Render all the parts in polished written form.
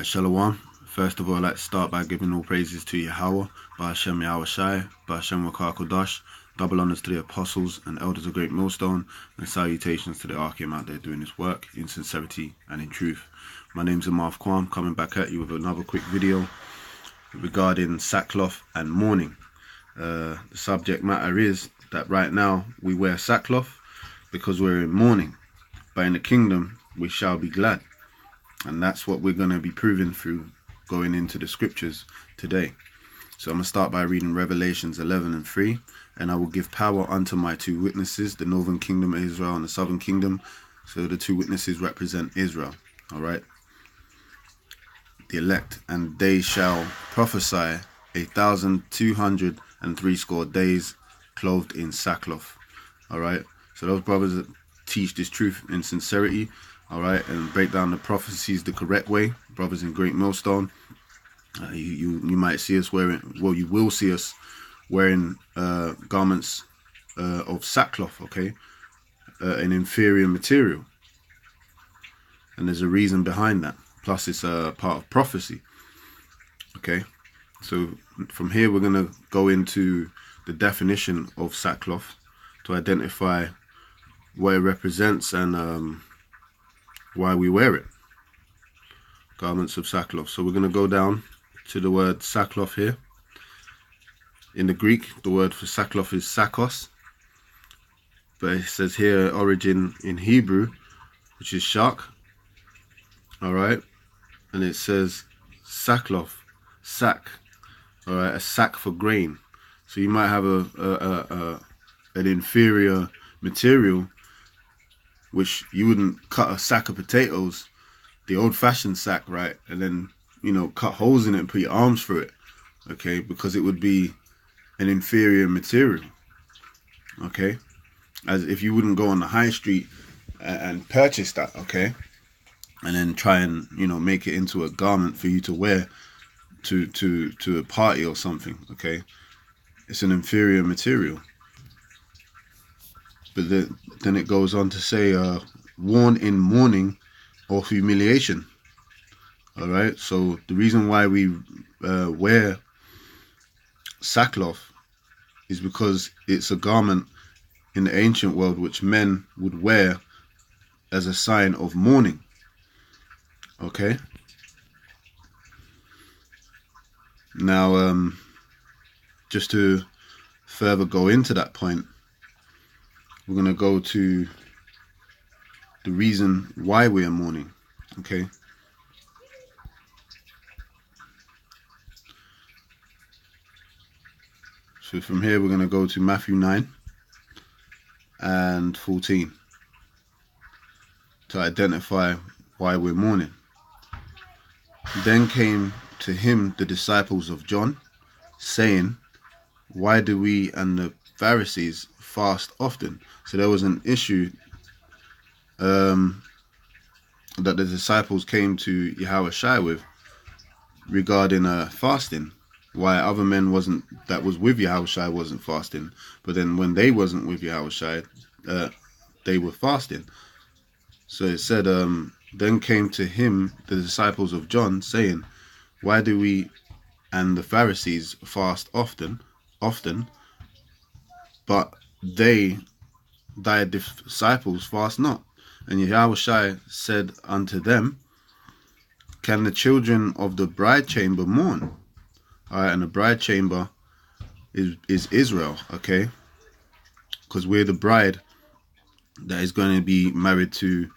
Shalom. First of all, I'd like to start by giving all praises to Yahweh, Ba'ashem Yahweh Shai, Ba'ashem Wakar Kodash, double honors to the apostles and elders of Great Millstone, and salutations to the Archeum out there doing this work in sincerity and in truth. My name's Amarth Kwam, coming back at you with another quick video regarding sackcloth and mourning. The subject matter is that right now we wear sackcloth because we're in mourning, but in the kingdom we shall be glad. And that's what we're going to be proving through going into the scriptures today. So I'm going to start by reading Revelations 11:3. And I will give power unto my two witnesses, the northern kingdom of Israel and the southern kingdom. So the two witnesses represent Israel. All right. The elect. And they shall prophesy 1,260 days clothed in sackcloth. All right. So those brothers that teach this truth in sincerity, all right, and break down the prophecies the correct way, brothers in Great Millstone, you might see us wearing, well, you will see us wearing garments of sackcloth, okay, an inferior material, and there's a reason behind that. Plus, it's a part of prophecy, okay. So from here, we're gonna go into the definition of sackcloth to identify what it represents and why we wear it. Garments of sackcloth. So we're going to go down to the word sackcloth here. In the Greek, the word for sackcloth is sakkos, but it says here origin in Hebrew, which is shark. All right, and it says sackcloth, sack. All right, a sack for grain. So you might have an inferior material, which you wouldn't cut a sack of potatoes, the old-fashioned sack, right, and then, you know, cut holes in it and put your arms through it, okay, because it would be an inferior material, okay, as if you wouldn't go on the high street and purchase that, okay, and then try and, you know, make it into a garment for you to wear to a party or something, okay. It's an inferior material. But then it goes on to say, worn in mourning or humiliation. All right. So the reason why we wear sackcloth is because it's a garment in the ancient world which men would wear as a sign of mourning. Okay. Now, just to further go into that point, we're going to go to the reason why we are mourning, okay? So from here, we're going to go to Matthew 9:14 to identify why we're mourning. Then came to him the disciples of John, saying, why do we and the Pharisees fast often? So there was an issue that the disciples came to Yahweh Shai with regarding fasting. Why other men that was with Yahweh Shai wasn't fasting, but then when they wasn't with Yahweh Shai, they were fasting. So it said, then came to him the disciples of John, saying, why do we and the Pharisees fast often, but thy disciples fast not? And Yahweh Shai said unto them, can the children of the bride chamber mourn? All right, and the bride chamber is Israel, okay? Because we're the bride that is going to be married to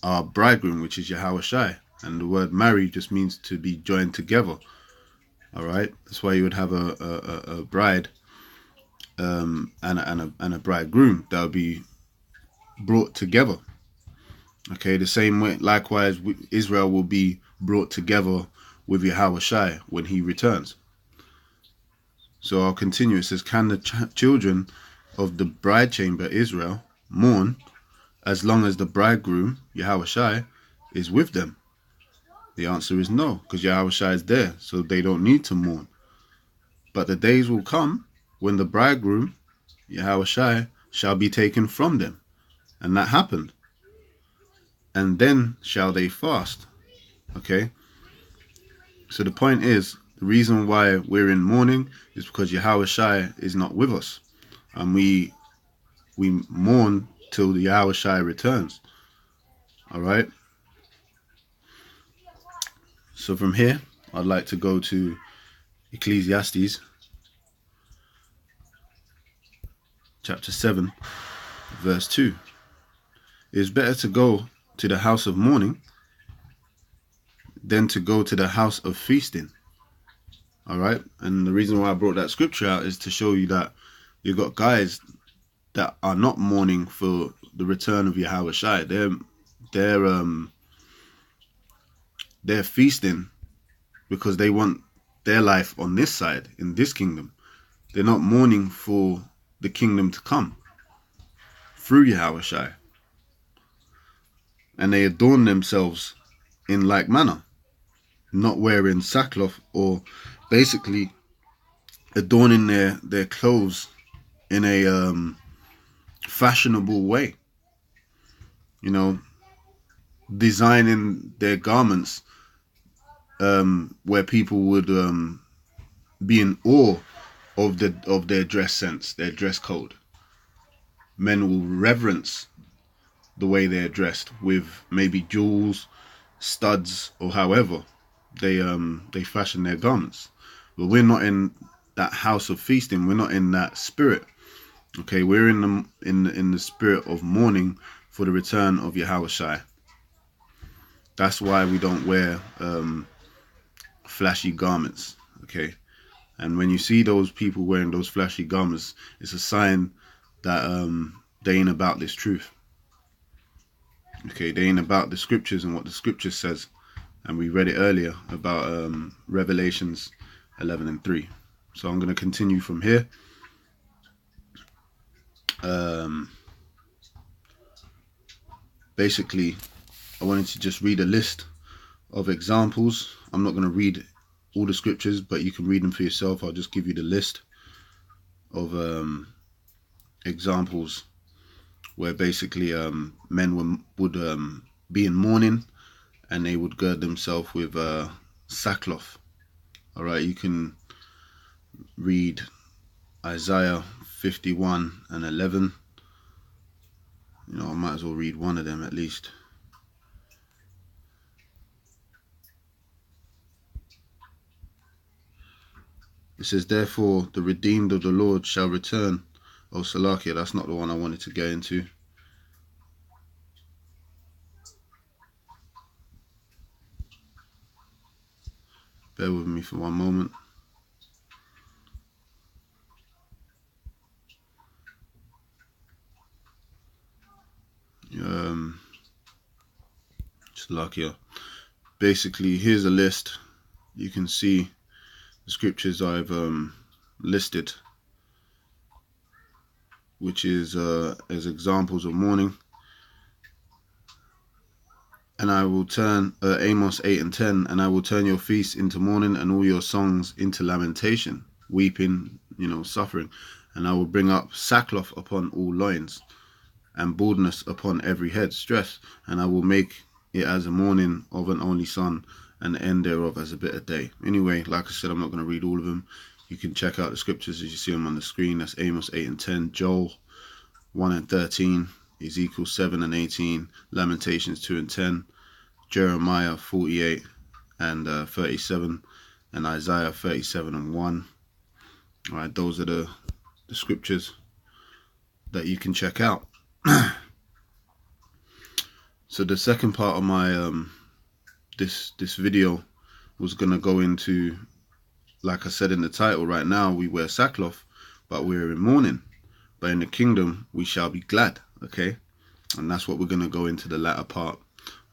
our bridegroom, which is Yahweh Shai. And the word marry just means to be joined together. All right, that's why you would have a bride and a bridegroom that will be brought together. Okay, the same way, likewise, Israel will be brought together with Yahweh Shai when he returns. So I'll continue. It says, can the children of the bride chamber, Israel, mourn as long as the bridegroom, Yahweh Shai, is with them? The answer is no, because Yahweh Shai is there, so they don't need to mourn. But the days will come when the bridegroom, Yahweh Shai, shall be taken from them. And that happened. And then shall they fast. Okay? So the point is, the reason why we're in mourning is because Yahushua is not with us, and we mourn till the Yahushua returns. All right. So from here, I'd like to go to Ecclesiastes chapter 7, verse 2. It is better to go to the house of mourning than to go to the house of feasting. All right. And the reason why I brought that scripture out is to show you that you've got guys that are not mourning for the return of Yahushua. They're feasting because they want their life on this side, in this kingdom. They're not mourning for the kingdom to come through Yahushua. And they adorn themselves in like manner, not wearing sackcloth, or basically adorning their clothes in a fashionable way. You know, designing their garments where people would be in awe of their dress sense, their dress code. Men will reverence the way they're dressed, with maybe jewels, studs, or however they fashion their garments. But we're not in that house of feasting. We're not in that spirit. Okay, we're in the spirit of mourning for the return of Yahushua. That's why we don't wear flashy garments. Okay, and when you see those people wearing those flashy garments, it's a sign that they ain't about this truth. Okay, they ain't about the scriptures and what the scripture says. And we read it earlier about Revelations 11:3. So I'm going to continue from here. Basically, I wanted to just read a list of examples. I'm not going to read all the scriptures, but you can read them for yourself. I'll just give you the list of examples where basically men would be in mourning, and they would gird themselves with sackcloth. All right, you can read Isaiah 51:11. You know, I might as well read one of them at least. It says, therefore the redeemed of the Lord shall return. Oh, Salakia, that's not the one I wanted to get into. Bear with me for one moment. Salakia. Basically, here's a list. You can see the scriptures I've listed, which is as examples of mourning. And I will turn Amos 8:10, and I will turn your feasts into mourning and all your songs into lamentation, weeping, you know, suffering. And I will bring up sackcloth upon all loins, and baldness upon every head, stress. And I will make it as a mourning of an only son, and the end thereof as a bitter day. Anyway, like I said, I'm not going to read all of them. You can check out the scriptures as you see them on the screen. That's Amos 8:10, Joel 1:13, Ezekiel 7:18, Lamentations 2:10, Jeremiah 48:37, and Isaiah 37:1. All right, those are the scriptures that you can check out. So the second part of my this video was gonna go into, like I said in the title, right now we wear sackcloth, but we're in mourning. But in the kingdom we shall be glad. Okay, and that's what we're gonna go into, the latter part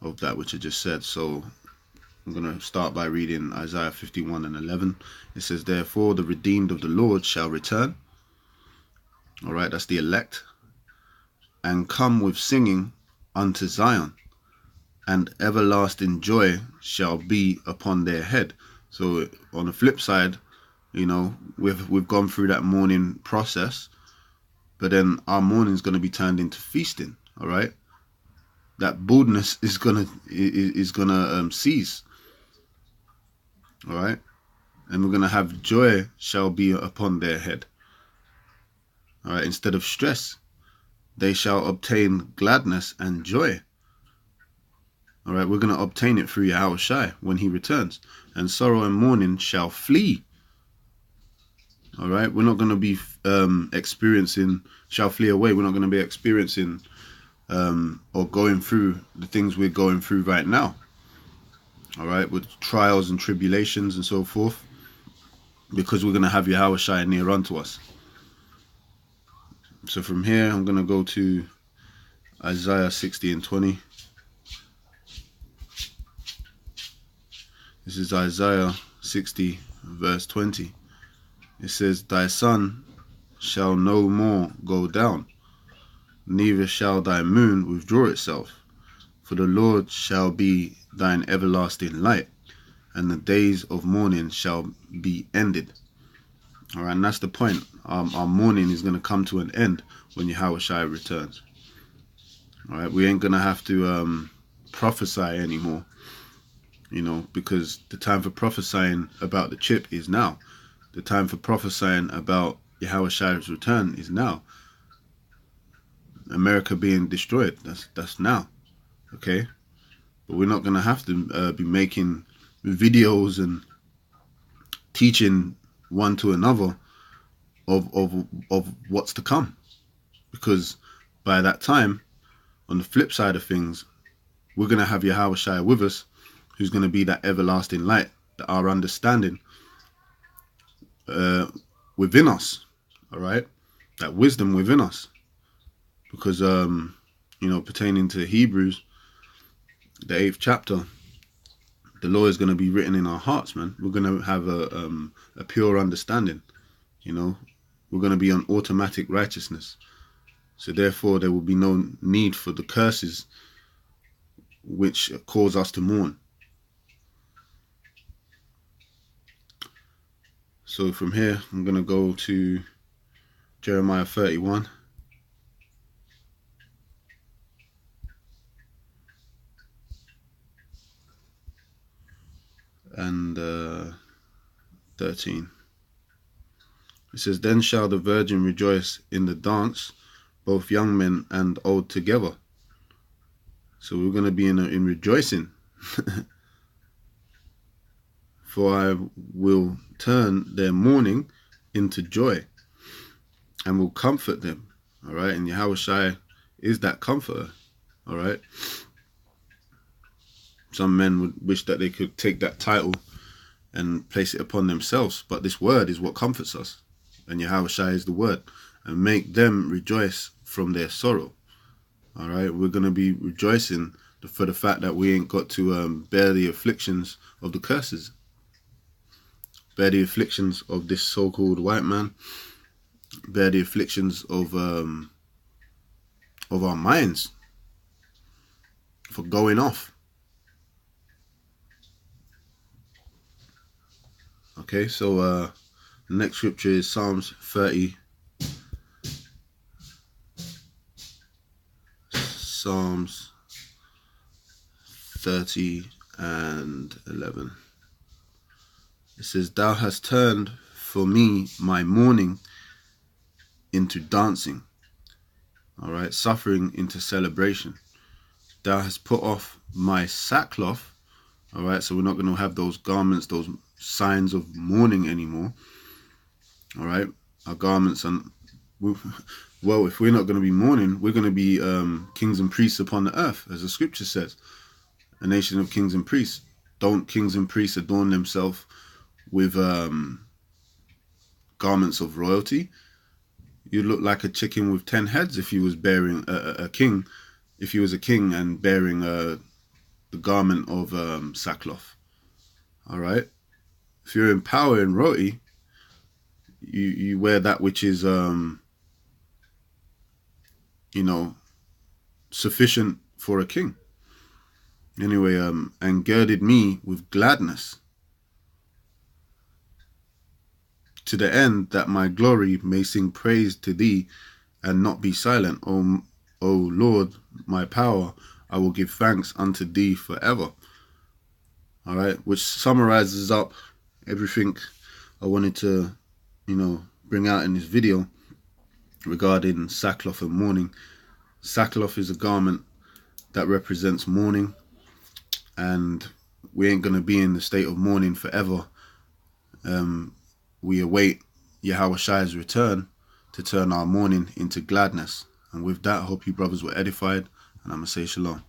of that which I just said. So I'm gonna start by reading Isaiah 51:11. It says, therefore the redeemed of the Lord shall return. All right, that's the elect, and come with singing unto Zion, and everlasting joy shall be upon their head. So on the flip side, you know, we've gone through that mourning process, but then our mourning is going to be turned into feasting. All right, that baldness is gonna cease. All right. And we're going to have joy shall be upon their head. All right. Instead of stress, they shall obtain gladness and joy. All right. We're going to obtain it through Yahushua when he returns. And sorrow and mourning shall flee. All right. We're not going to be shall flee away. We're not going to be experiencing or going through the things we're going through right now. All right. With trials and tribulations and so forth. Because we're going to have Yahushua near unto us. So from here, I'm going to go to Isaiah 60:20. This is Isaiah 60 verse 20. It says, thy sun shall no more go down, neither shall thy moon withdraw itself. For the Lord shall be thine everlasting light, and the days of mourning shall be ended. All right, and that's the point. Our mourning is going to come to an end when Yahushua returns. All right, we ain't going to have to prophesy anymore, you know, because the time for prophesying about the chip is now. The time for prophesying about Yahushua's return is now. America being destroyed, that's now, okay? But we're not going to have to be making videos and teaching one to another of what's to come, because by that time, on the flip side of things, we're going to have Yahushua with us, who's going to be that everlasting light, that our understanding within us, all right, that wisdom within us, because you know, pertaining to Hebrews, the 8th chapter, the law is going to be written in our hearts, man. We're going to have a pure understanding, you know. We're going to be on automatic righteousness. So therefore, there will be no need for the curses which cause us to mourn. So from here, I'm going to go to Jeremiah 31. And 13. It says, then shall the virgin rejoice in the dance, both young men and old together. So we're going to be in rejoicing. For I will turn their mourning into joy and will comfort them. All right. And Yahushua is that comforter. All right. Some men would wish that they could take that title and place it upon themselves. But this word is what comforts us. And Yahushua is the word. And make them rejoice from their sorrow. All right. We're going to be rejoicing for the fact that we ain't got to bear the afflictions of the curses. Bear the afflictions of this so-called white man. Bear the afflictions of our minds for going off. Okay, so the next scripture is Psalms 30. Psalms 30 and 11. It says, thou hast turned for me my mourning into dancing. All right, suffering into celebration. Thou hast put off my sackcloth. All right, so we're not going to have those garments, those signs of mourning anymore. All right, our garments, and well, if we're not going to be mourning, we're going to be kings and priests upon the earth, as the scripture says, a nation of kings and priests. Don't kings and priests adorn themselves with garments of royalty? You look like a chicken with 10 heads if you was bearing a king, if you was a king and bearing the garment of sackcloth. All right. If you're in power and royalty, you wear that which is you know, sufficient for a king. Anyway, and girded me with gladness, to the end that my glory may sing praise to thee and not be silent. O Lord, my power, I will give thanks unto thee forever. All right, which summarizes up everything I wanted to, you know, bring out in this video regarding sackcloth and mourning. Sackcloth is a garment that represents mourning, and we ain't going to be in the state of mourning forever. We await Yahweh's return to turn our mourning into gladness. And with that, I hope you brothers were edified, and I'm going to say shalom.